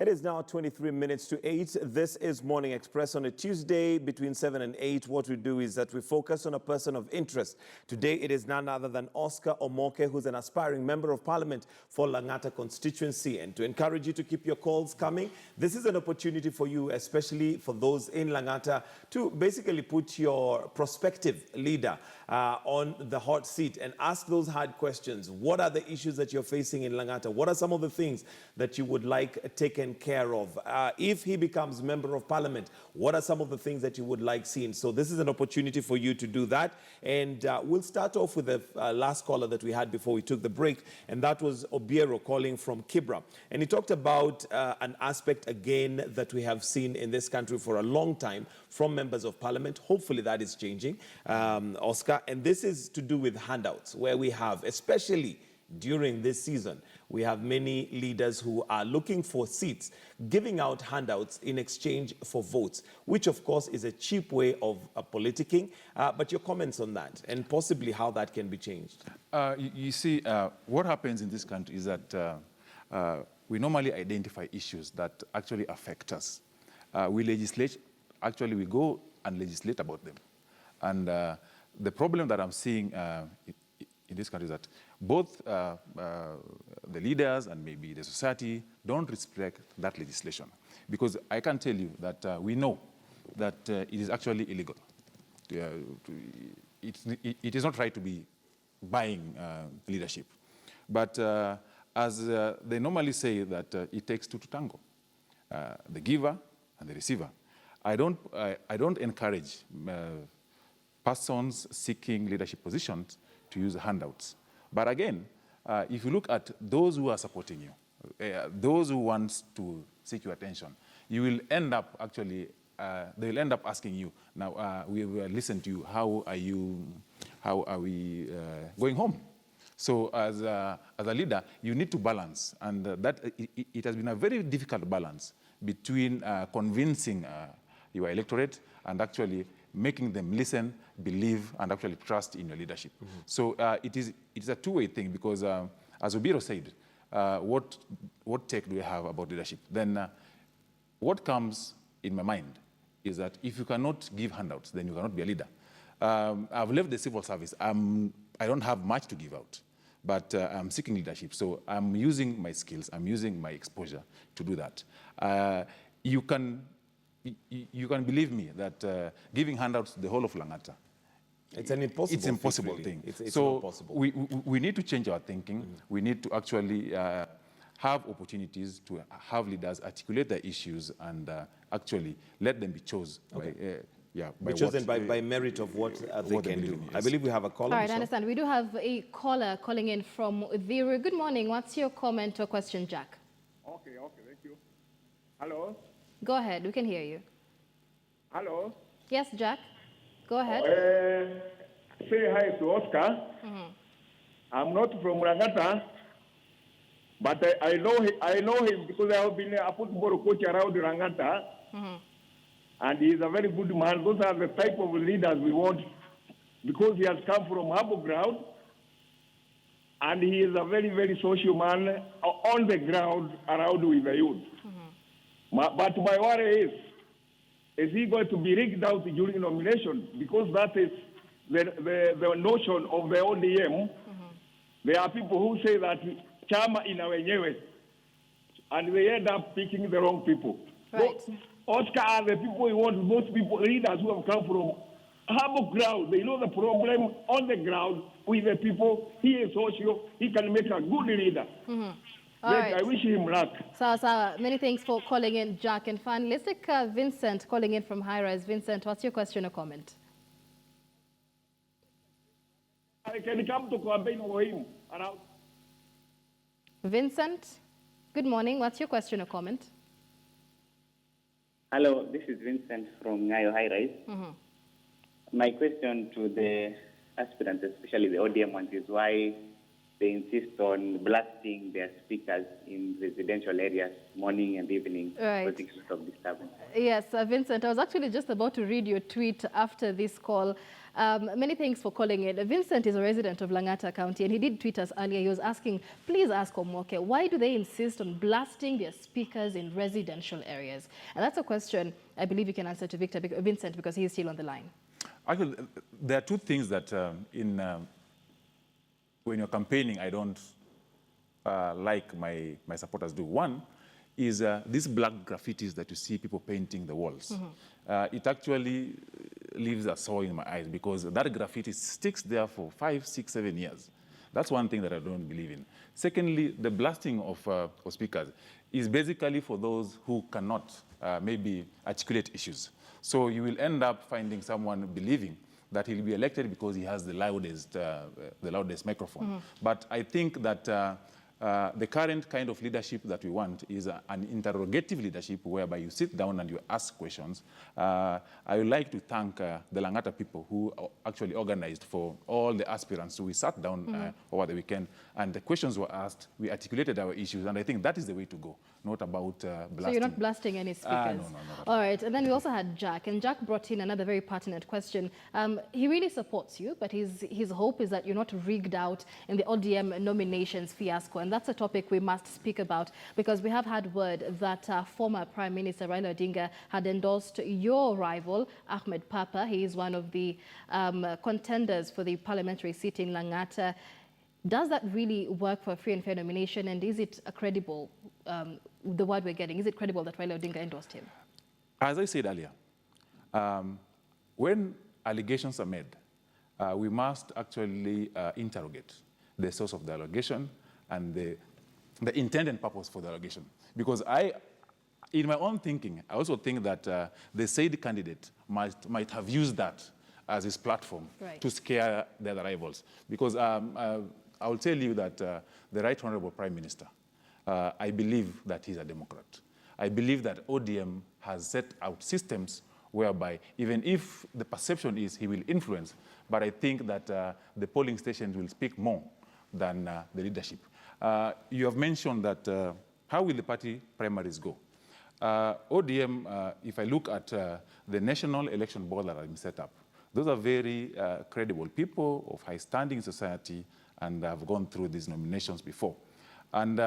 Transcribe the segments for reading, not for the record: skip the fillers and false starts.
It is now 23 minutes to 8. This is Morning Express on a Tuesday between 7 and 8. What we do is that we focus on a person of interest. Today it is none other than Oscar Omoke, who's an aspiring member of parliament for Langata Constituency. And to encourage you to keep your calls coming, this is an opportunity for you, especially for those in Langata, to basically put your prospective leader on the hot seat and ask those hard questions. What are the issues that you're facing in Langata? What are some of the things that you would like taken care of? If he becomes member of parliament, what are some of the things that you would like seen? So this is an opportunity for you to do that. And we'll start off with the last caller that we had before we took the break, and that was Obiero calling from Kibra. And he talked about an aspect again that we have seen in this country for a long time from members of parliament. Hopefully that is changing, Oscar. And this is to do with handouts, where we have, especially during this season, we have many leaders who are looking for seats, giving out handouts in exchange for votes, which of course is a cheap way of politicking. But your comments on that and possibly how that can be changed? You see, what happens in this country is that we normally identify issues that actually affect us. We legislate, actually we go and legislate about them. And the problem that I'm seeing in this country is that both the leaders and maybe the society don't respect that legislation. Because I can tell you that we know that it is actually illegal. It is not right to be buying leadership. But as they normally say that it takes two to tango, the giver and the receiver. I don't encourage persons seeking leadership positions to use handouts. But again, if you look at those who are supporting you, those who want to seek your attention, you will end up actually, they will end up asking you, now we will listen to you, how are we going home? So as a leader, you need to balance, and it has been a very difficult balance between convincing your electorate and actually making them listen, believe, and actually trust in your leadership. Mm-hmm. So it is a two-way thing, because as Obiro said, what take do we have about leadership? Then what comes in my mind is that if you cannot give handouts, then you cannot be a leader. I've left the civil service. I don't have much to give out, but I'm seeking leadership. So I'm using my skills, I'm using my exposure to do that. You can believe me that giving handouts to the whole of Langata, it's an impossible It's impossible thing. It's so not possible. We need to change our thinking. Mm-hmm. We need to actually have opportunities to have leaders articulate their issues and actually let them be chosen. Okay. Be chosen by merit of what they can do. Yes. I believe we have a caller. All right, I understand. We do have a caller calling in from Viru. Good morning. What's your comment or question, Jack? Okay, thank you. Hello? Go ahead. We can hear you. Hello? Yes, Jack. Go ahead. Say hi to Oscar. Mm-hmm. I'm not from Langata, but I know him because I have been a football coach around Langata. Mm-hmm. And he's a very good man. Those are the type of leaders we want, because he has come from humble ground, and he is a very, very social man on the ground around with the youth. Mm-hmm. But my worry is he going to be rigged out during nomination? Because that is the notion of the ODM. Mm-hmm. There are people who say that chama ina wenyewe, and they end up picking the wrong people. Right. So, Oscar are the people we want, most people, leaders who have come from humble ground. They know the problem on the ground with the people. He is social. He can make a good leader. Mm-hmm. Right. I wish him luck. So, many thanks for calling in, Jack. And finally, let's take Vincent calling in from High Rise. Vincent, what's your question or comment? I can come to campaign for him around. Vincent, good morning. What's your question or comment? Hello, this is Vincent from Nyayo High Rise. Mm-hmm. My question to the aspirants, especially the ODM ones, is why they insist on blasting their speakers in residential areas morning and evening, Right. causing a lot of disturbance. Yes, Vincent, I was actually just about to read your tweet after this call. Many thanks for calling in. Vincent is a resident of Langata County, and he did tweet us earlier. He was asking, please ask Omoke, why do they insist on blasting their speakers in residential areas? And that's a question I believe you can answer to Vincent, because he is still on the line. Actually, there are two things that when you're campaigning, I don't like my supporters do. One is these black graffitis that you see people painting the walls. It actually leaves a sore in my eyes, because that graffiti sticks there for 5, 6, 7 years. That's one thing that I don't believe in. Secondly, the blasting of speakers is basically for those who cannot maybe articulate issues. So you will end up finding someone believing that he'll be elected because he has the loudest microphone. But I think that the current kind of leadership that we want is an interrogative leadership, whereby you sit down and you ask questions. I would like to thank the Langata people who actually organized for all the aspirants. So we sat down over the weekend, and the questions were asked. We articulated our issues, and I think that is the way to go, not about blasting. So you're not blasting any speakers? No. All right, and then we also had Jack, and Jack brought in another very pertinent question. He really supports you, but his hope is that you're not rigged out in the ODM nominations fiasco, and that's a topic we must speak about, because we have had word that former Prime Minister Raila Odinga had endorsed your rival, Ahmed Papa. He is one of the contenders for the parliamentary seat in Langata. Does that really work for a free and fair nomination, and is it a credible, the word we're getting, is it credible that Raila Odinga endorsed him? As I said earlier, when allegations are made, we must actually interrogate the source of the allegation and the intent and purpose for the allegation. Because in my own thinking, I also think that the said candidate might have used that as his platform to scare the other rivals. Because I will tell you that the Right Honorable Prime Minister, I believe that he's a Democrat. I believe that ODM has set out systems whereby even if the perception is he will influence, but I think that the polling stations will speak more than the leadership. You have mentioned that how will the party primaries go? ODM, if I look at the National Election Board that has been set up, those are very credible people of high standing in society and have gone through these nominations before. And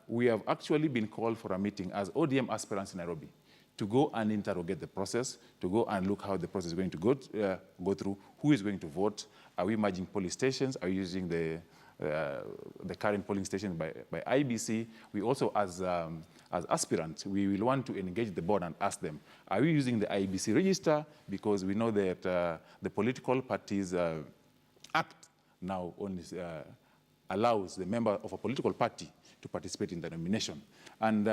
we have actually been called for a meeting as ODM aspirants in Nairobi to go and interrogate the process, to go and look how the process is going to go through, who is going to vote, are we merging polling stations, are we using the current polling stations by IBC. We also, as aspirants, we will want to engage the board and ask them, are we using the IBC register? Because we know that the political parties act now only allows the member of a political party to participate in the nomination. And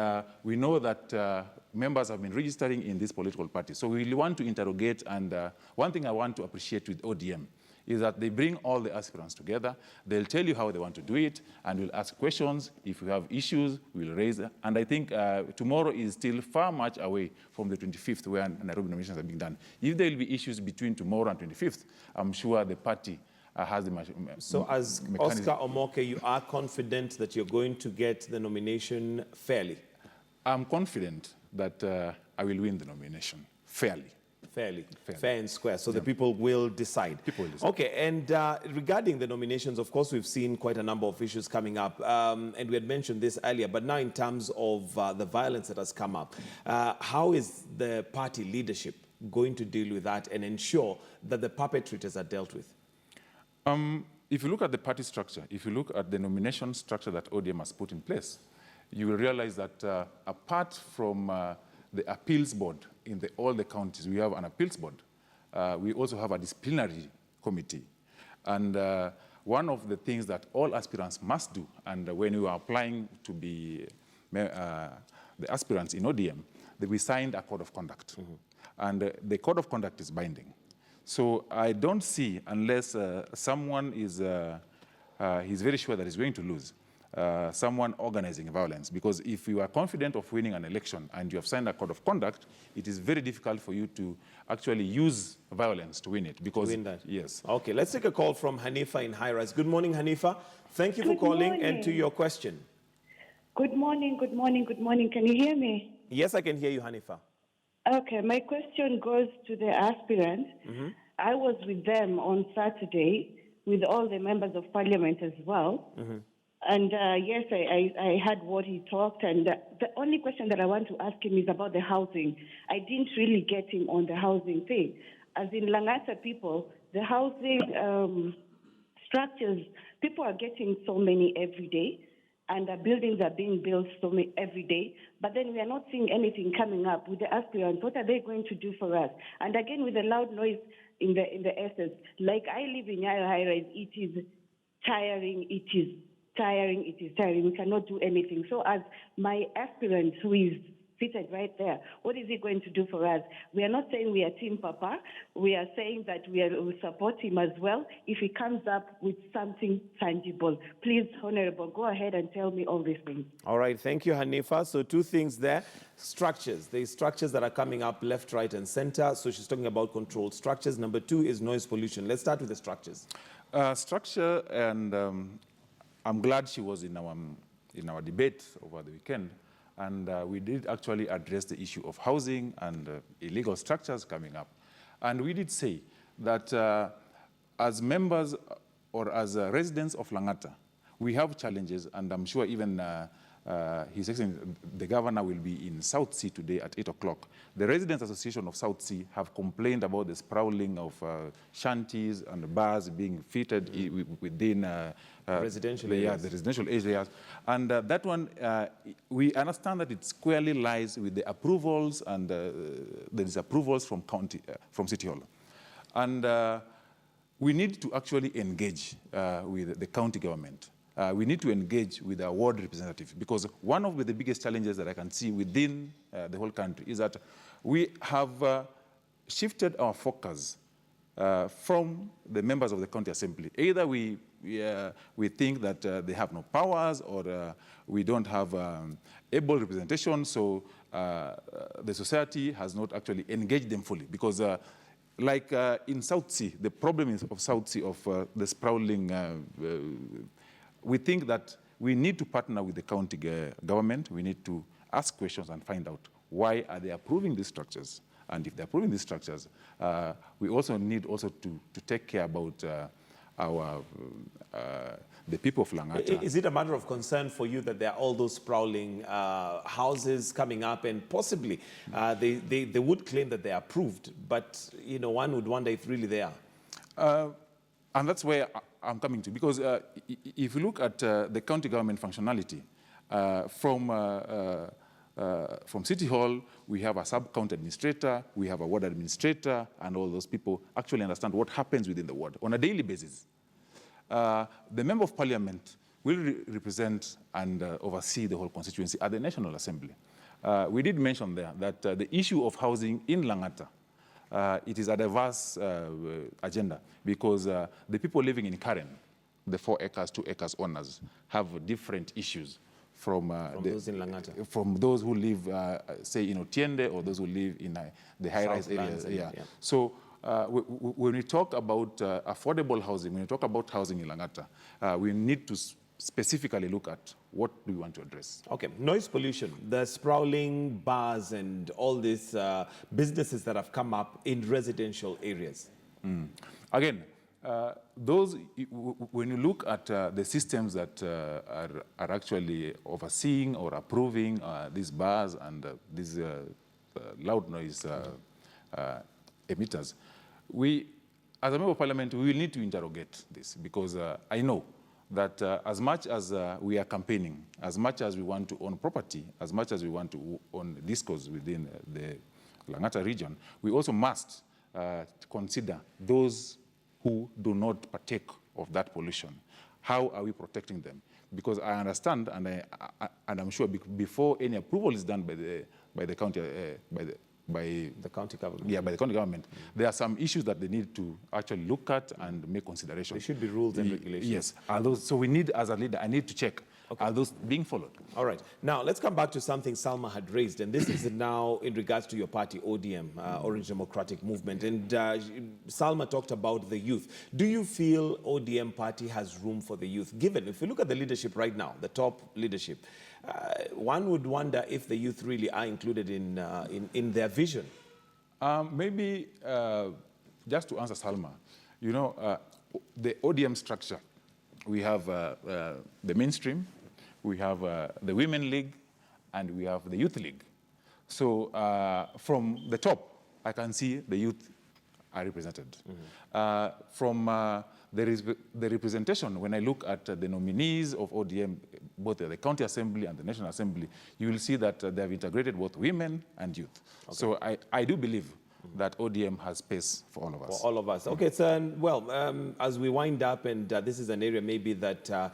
we know that members have been registering in this political party. So we really want to interrogate, and one thing I want to appreciate with ODM is that they bring all the aspirants together. They'll tell you how they want to do it, and we'll ask questions. If we have issues, we'll raise them. And I think tomorrow is still far much away from the 25th, where Nairobi nominations are being done. If there will be issues between tomorrow and 25th, I'm sure the party has the So as Oscar Omoke, you are confident that you're going to get the nomination fairly? I'm confident that I will win the nomination fairly. Fair and square, so the people will decide. People will decide. Okay, and regarding the nominations, of course, we've seen quite a number of issues coming up, and we had mentioned this earlier, but now in terms of the violence that has come up, how is the party leadership going to deal with that and ensure that the perpetrators are dealt with? If you look at the party structure, if you look at the nomination structure that ODM has put in place, you will realize that apart from the appeals board in all the counties, we have an appeals board. We also have a disciplinary committee. And one of the things that all aspirants must do, and when you are applying to be the aspirants in ODM, that we signed a code of conduct. And the code of conduct is binding. So I don't see, unless someone is he's very sure that he's going to lose, someone organizing violence. Because if you are confident of winning an election and you have signed a code of conduct, it is very difficult for you to actually use violence to win it. Because, to win that? Yes. Okay, let's take a call from Hanifa in High Rise. Good morning, Hanifa. Thank you for calling and to your question. Good morning, good morning, good morning. Can you hear me? Yes, I can hear you, Hanifa. Okay, my question goes to the aspirant. I was with them on Saturday with all the members of parliament as well. And yes, I heard what he talked. And the only question that I want to ask him is about the housing. I didn't really get him on the housing thing. As in Langata people, the housing structures, people are getting so many every day. And the buildings are being built so many every day, but then we are not seeing anything coming up with the aspirants. What are they going to do for us? And again, with the loud noise in the essence, like I live in Nyayo High Rise, it is tiring. It is tiring. It is tiring. We cannot do anything. So, as my aspirant who is seated right there, what is he going to do for us? We are not saying we are Team Papa. We are saying that we will support him as well if he comes up with something tangible. Please, Honorable, go ahead and tell me all these things. All right, thank you, Hanifa. So two things there. Structures. There's structures that are coming up left, right, and center. So she's talking about controlled structures. Number two is noise pollution. Let's start with the structures. Structure, and I'm glad she was in our debate over the weekend. And we did actually address the issue of housing and illegal structures coming up. And we did say that as members or as residents of Langata, we have challenges, and I'm sure even His Excellency, the governor will be in South Sea today at 8 o'clock. The Residents Association of South Sea have complained about the sprawling of shanties and bars being fitted within residential areas. The residential areas. And that one, we understand that it squarely lies with the approvals and the disapprovals from City Hall. And we need to actually engage with the county government. We need to engage with our ward representative, because one of the biggest challenges that I can see within the whole country is that we have shifted our focus from the members of the county assembly. Either we think that they have no powers, or we don't have able representation, so the society has not actually engaged them fully. Because like in South Sea, the problem is of South Sea, of the sprawling, we think that we need to partner with the county government. We need to ask questions and find out why are they approving these structures. And if they're approving these structures, we also need to take care about the people of Langata. Is it a matter of concern for you that there are all those sprawling houses coming up, and possibly they would claim that they are approved, but one would wonder if really they are? And that's where I'm coming to, because if you look at the county government functionality, from City Hall, we have a sub-county administrator, we have a ward administrator, and all those people actually understand what happens within the ward on a daily basis. The Member of Parliament will represent and oversee the whole constituency at the National Assembly. We did mention there that the issue of housing in Langata, it is a diverse agenda, because the people living in Karen, the 4 acres, 2 acres owners, have different issues from those in Langata. From those who live, say, in Otiende, or those who live in the high-rise areas. Yeah. So when we talk about affordable housing, when we talk about housing in Langata, we need to specifically look at what do we want to address. Okay, noise pollution, the sprawling bars and all these businesses that have come up in residential areas. Again, those, when you look at the systems that are actually overseeing or approving these bars and these loud noise emitters, we, as a Member of Parliament, we will need to interrogate this, because I know that as much as we are campaigning, as much as we want to own property, as much as we want to own discos within the Langata region, we also must consider those who do not partake of that pollution. How are we protecting them? Because I understand, and I'm sure before any approval is done by the county, by by The county government. yeah, by the county government. There are some issues that they need to actually look at and make consideration. There should be rules and regulations. Yes. Are those, so we need, as a leader, I need to check, are those being followed? All right. Now, let's come back to something Salma had raised, and this is now in regards to your party, ODM, Orange Democratic Movement. And Salma talked about the youth. Do you feel ODM party has room for the youth? Given, if we look at the leadership right now, the top leadership, one would wonder if the youth really are included in their vision. Maybe, just to answer Salma, you know, the ODM structure, we have the mainstream, we have the Women League, and we have the Youth League. So from the top, I can see the youth are represented. From the representation, when I look at the nominees of ODM, both at the County Assembly and the National Assembly, you will see that they have integrated both women and youth. Okay. So I do believe that ODM has space for all of us. For all of us. Okay, so, well, as we wind up, and this is an area maybe that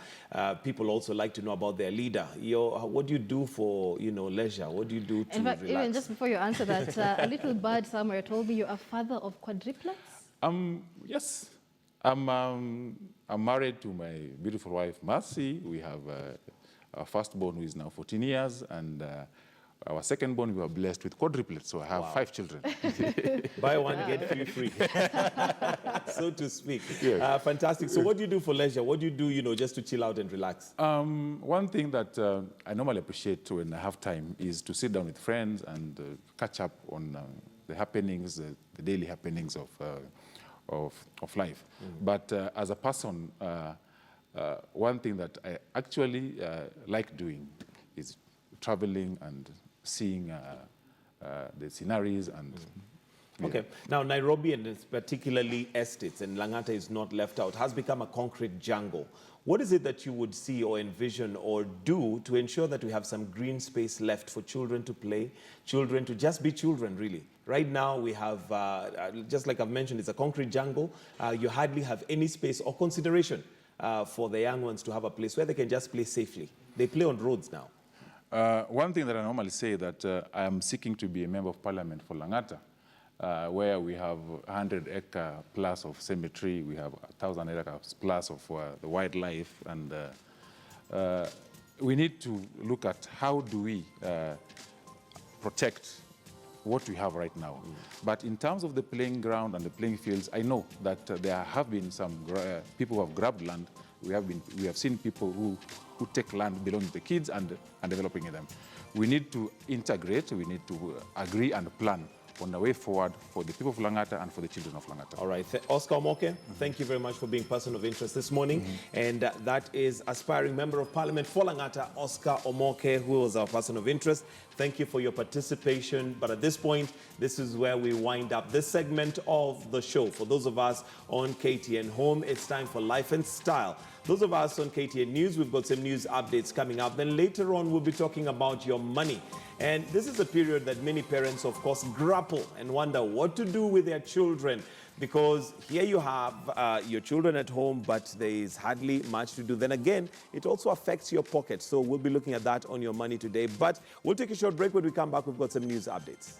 people also like to know about their leader. What do you do for, leisure? What do you do to In fact, relax? even just before you answer that, a little bird somewhere told me you're a father of quadruplets? Yes. I'm married to my beautiful wife, Mercy. We have our firstborn, who is now 14 years, and our second-born, we were blessed with quadruplets, so I have 5 children. Buy one, get 3 free, so to speak. Yes. Fantastic. So what do you do for leisure? What do you do, just to chill out and relax? One thing that I normally appreciate when I have time is to sit down with friends and catch up on the happenings, the daily happenings of life. But as a person, one thing that I actually like doing is traveling and seeing the sceneries and... Okay. Now, Nairobi, and particularly estates, and Langata is not left out, has become a concrete jungle. What is it that you would see or envision or do to ensure that we have some green space left for children to play, children to just be children, really? Right now, we have, just like I've mentioned, it's a concrete jungle. You hardly have any space or consideration for the young ones to have a place where they can just play safely. They play on roads now. One thing that I normally say that I am seeking to be a member of parliament for Langata, where we have 100-acre plus of cemetery, we have 1,000 acres plus of the wildlife, and we need to look at how do we protect what we have right now. But in terms of the playing ground and the playing fields, I know that there have been some people who have grabbed land. We have seen people who take land belonging to the kids and developing them. We need to integrate, we need to agree and plan on the way forward for the people of Langata and for the children of Langata. All right. Oscar Omoke, thank you very much for being person of interest this morning. And that is aspiring Member of Parliament for Langata, Oscar Omoke, who was our person of interest. Thank you for your participation. But at this point, this is where we wind up this segment of the show. For those of us on KTN Home, it's time for Life and Style. Those of us on KTN News, we've got some news updates coming up. Then later on, we'll be talking about your money. And this is a period that many parents, of course, grapple and wonder what to do with their children. Because here you have your children at home, but there is hardly much to do. Then again, it also affects your pocket. So we'll be looking at that on your money today. But we'll take a short break. When we come back, we've got some news updates.